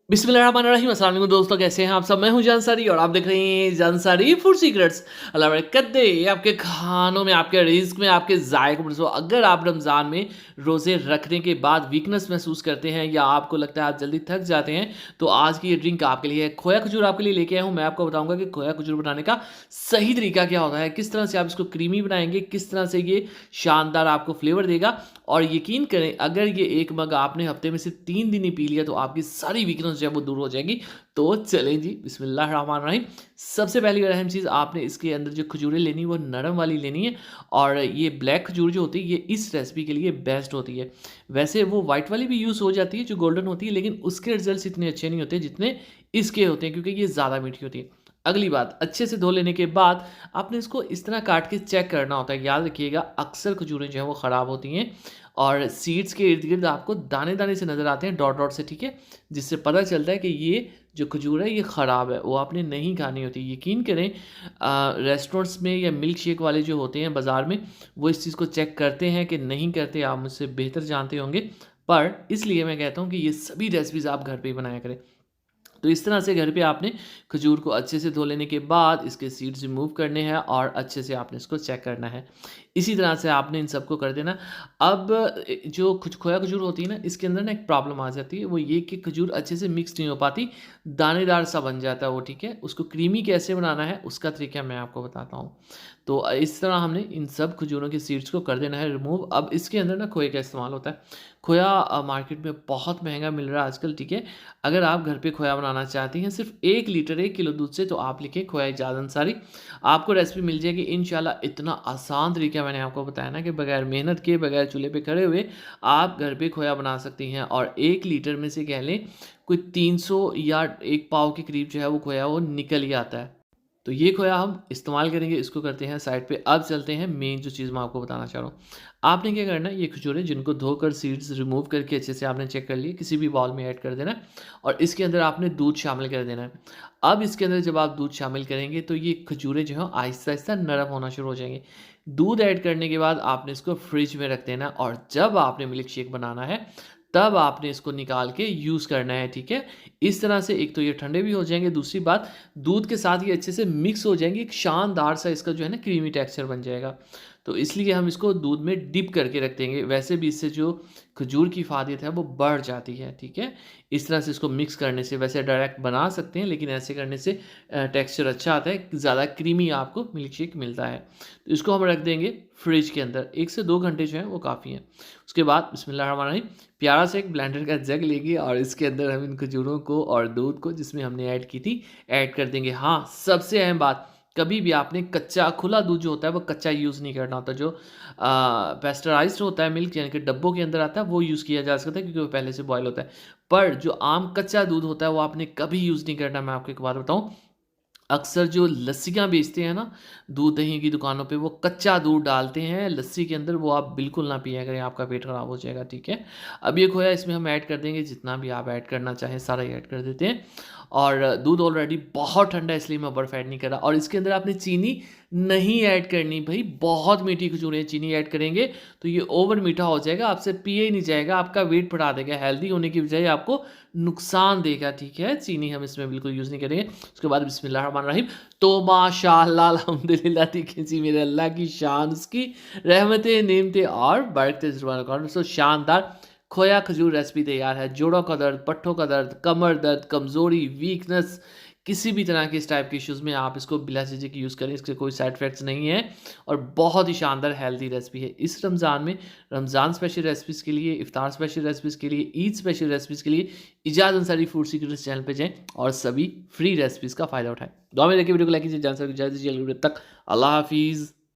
बिस्मिल्लाहिर्रहमानिर्रहीम। अस्सलाम वालेकुम दोस्तों, कैसे हैं आप सब। मैं हूं जानसारी और आप देख रहे हैं जानसारी फूड सीक्रेट्स। अल्लाह बरकत दे आपके खानों में, आपके रिस्क में, आपके जायकों में। अगर आप रमज़ान में रोज़े रखने के बाद वीकनेस महसूस करते हैं या आपको लगता है आप जल्दी थक जाते हैं, तो आज की ये ड्रिंक आपके लिए है। खोया खजूर आपके लिए लेके आया हूँ। मैं आपको बताऊंगा कि खोया खजूर बनाने का सही तरीका क्या होता है, किस तरह से आप इसको क्रीमी बनाएंगे, किस तरह से ये शानदार आपको फ्लेवर देगा। और यकीन करें, अगर ये एक मग आपने हफ्ते में सिर्फ 3 दिन ही पी लिया तो आपकी सारी वीकनेस जो है वो दूर हो जाएगी। तो चलें जी, बिस्मिल्लाहिर्रहमानिर्रहीम। सबसे पहली और अहम चीज़, आपने इसके अंदर जो खजूरें लेनी है वो नरम वाली लेनी है। और ये ब्लैक खजूर जो होती है ये इस रेसिपी के लिए बेस्ट होती है। वैसे वो वाइट वाली भी यूज़ हो जाती है जो गोल्डन होती है, लेकिन उसके रिजल्ट इतने अच्छे नहीं होते जितने इसके होते हैं, क्योंकि ये ज़्यादा मीठी होती है। अगली बात, अच्छे से धो लेने के बाद आपने इसको इस तरह काट के चेक करना होता है। याद रखिएगा, अक्सर खजूरें जो हैं वो ख़राब होती हैं और सीड्स के इर्द गिर्द आपको दाने दाने से नज़र आते हैं, डॉट डॉट से, ठीक है, जिससे पता चलता है कि ये जो खजूर है ये ख़राब है, वो आपने नहीं खानी होती। यकीन करें, रेस्टोरेंट्स में या मिल्क शेक वाले जो होते हैं बाज़ार में, वो इस चीज़ को चेक करते हैं कि नहीं करते, आप मुझसे बेहतर जानते होंगे। पर इसलिए मैं कहता हूँ कि ये सभी रेसिपीज़ आप घर पे ही बनाया करें। तो इस तरह से घर पे आपने खजूर को अच्छे से धो लेने के बाद इसके सीड्स रिमूव करने हैं और अच्छे से आपने इसको चेक करना है। इसी तरह से आपने इन सबको कर देना। अब जो खोया खजूर होती है ना, इसके अंदर ना एक प्रॉब्लम आ जाती है, वो ये कि खजूर अच्छे से मिक्स नहीं हो पाती, दानेदार सा बन जाता है वो, ठीक है। उसको क्रीमी कैसे बनाना है उसका तरीका मैं आपको बताता हूँ। तो इस तरह हमने इन सब खजूरों के सीड्स को कर देना है रिमूव। अब इसके अंदर ना खोए का इस्तेमाल होता है। खोया मार्केट में बहुत महंगा मिल रहा है आजकल, ठीक है। अगर आप घर पे खोया बनाना चाहती हैं सिर्फ 1 लीटर 1 किलो दूध से, तो आप लिखें खोया इजाज़ अंसारी, आपको रेसिपी मिल जाएगी इंशाल्लाह। इतना आसान तरीका मैंने आपको बताया ना कि बगैर मेहनत के, बगैर चूल्हे पे खड़े हुए आप घर पे खोया बना सकती हैं। और 1 लीटर में से कह लें कोई 300 या 1 पाव के करीब जो है वो खोया वो निकल ही आता है। तो ये खोया हम इस्तेमाल करेंगे, इसको करते हैं साइड पे। अब चलते हैं मेन जो चीज़ मैं आपको बताना चाह रहा हूँ। आपने क्या करना है, ये खजूरें जिनको धोकर सीड्स रिमूव करके अच्छे से आपने चेक कर लिए, किसी भी बाउल में ऐड कर देना है और इसके अंदर आपने दूध शामिल कर देना है। अब इसके अंदर जब आप दूध शामिल करेंगे तो ये खजूरें जो हैं आहिस्ता आहिस्ता नरम होना शुरू हो जाएंगे। दूध ऐड करने के बाद आपने इसको फ्रिज में रख देना और जब आपने मिल्क शेक बनाना है तब आपने इसको निकाल के यूज़ करना है, ठीक है। इस तरह से एक तो ये ठंडे भी हो जाएंगे, दूसरी बात दूध के साथ ये अच्छे से मिक्स हो जाएंगे, एक शानदार सा इसका जो है ना क्रीमी टेक्सचर बन जाएगा। तो इसलिए हम इसको दूध में डिप करके रख देंगे। वैसे भी इससे जो खजूर की फ़ादियत है वो बढ़ जाती है, ठीक है। इस तरह से इसको मिक्स करने से, वैसे डायरेक्ट बना सकते हैं लेकिन ऐसे करने से टेक्सचर अच्छा आता है, ज़्यादा क्रीमी आपको मिल्क शेक मिलता है। तो इसको हम रख देंगे फ्रिज के अंदर, 1 से 2 घंटे जो है वो काफ़ी हैं। उसके बाद बिस्मिल्लाहिर्रहमानिर्रहीम, प्यारा सा एक ब्लेंडर का जग लेंगे और इसके अंदर हम इन खजूरों को और दूध को जिसमें हमने ऐड की थी ऐड कर देंगे। हाँ, सबसे अहम बात, कभी भी आपने कच्चा खुला दूध जो होता है वो कच्चा यूज़ नहीं करना होता। जो पेस्चराइज्ड होता है मिल्क, यानी कि डब्बों के अंदर आता है, वो यूज़ किया जा सकता है क्योंकि वो पहले से बॉयल होता है। पर जो आम कच्चा दूध होता है वो आपने कभी यूज़ नहीं करना। मैं आपको एक बात बताऊँ, अक्सर जो लस्सियाँ बेचते हैं ना दूध दही की दुकानों पे, वो कच्चा दूध डालते हैं लस्सी के अंदर, वो आप बिल्कुल ना पिया करें, आपका पेट ख़राब हो जाएगा, ठीक है। अब ये खोया इसमें हम ऐड कर देंगे, जितना भी आप ऐड करना चाहें सारा ही ऐड कर देते हैं। और दूध ऑलरेडी बहुत ठंडा है इसलिए मैं बर्फ़ ऐड नहीं कर रहा। और इसके अंदर आपने चीनी नहीं ऐड करनी भाई, बहुत मीठी खजूरें, चीनी ऐड करेंगे तो ये ओवर मीठा हो जाएगा, आपसे पिए ही नहीं जाएगा, आपका वेट बढ़ा देगा, हेल्दी होने की बजाय आपको नुकसान देगा, ठीक है। चीनी हम इसमें बिल्कुल यूज़ नहीं करेंगे। उसके बाद बिस्मिल्लाहिर्रहमानिर्रहीम। तो माशाअल्लाह अल्हम्दुलिल्लाह, देखिए जी मेरे अल्लाह की शान, उसकी रहमतें, नेमतें और बरकतें ज़ुबान। सो शानदार खोया खजूर रेसिपी तैयार है। जोड़ों का दर्द, पट्ठों का दर्द, कमर दर्द, कमज़ोरी, वीकनेस, किसी भी तरह के इस टाइप के इश्यूज़ में आप इसको बिला झिझक यूज़ करें, इसके कोई साइड इफ़ेक्ट्स नहीं है और बहुत ही शानदार हेल्दी रेसिपी है। इस रमज़ान में रमज़ान स्पेशल रेसिपीज़ के लिए, इफ्तार स्पेशल रेसिपीज़ के लिए, ईद स्पेशल रेसिपीज़ के लिए Ejaz Ansari food secrets channel पे जाएँ और सभी फ्री रेसिपीज़ का फ़ायदा उठाएँ। दुआ में रखिए, वीडियो को लाइक कीजिए, जान सकते इजाज़त दीजिए, अगली वीडियो तक अल्लाह हाफ़िज़।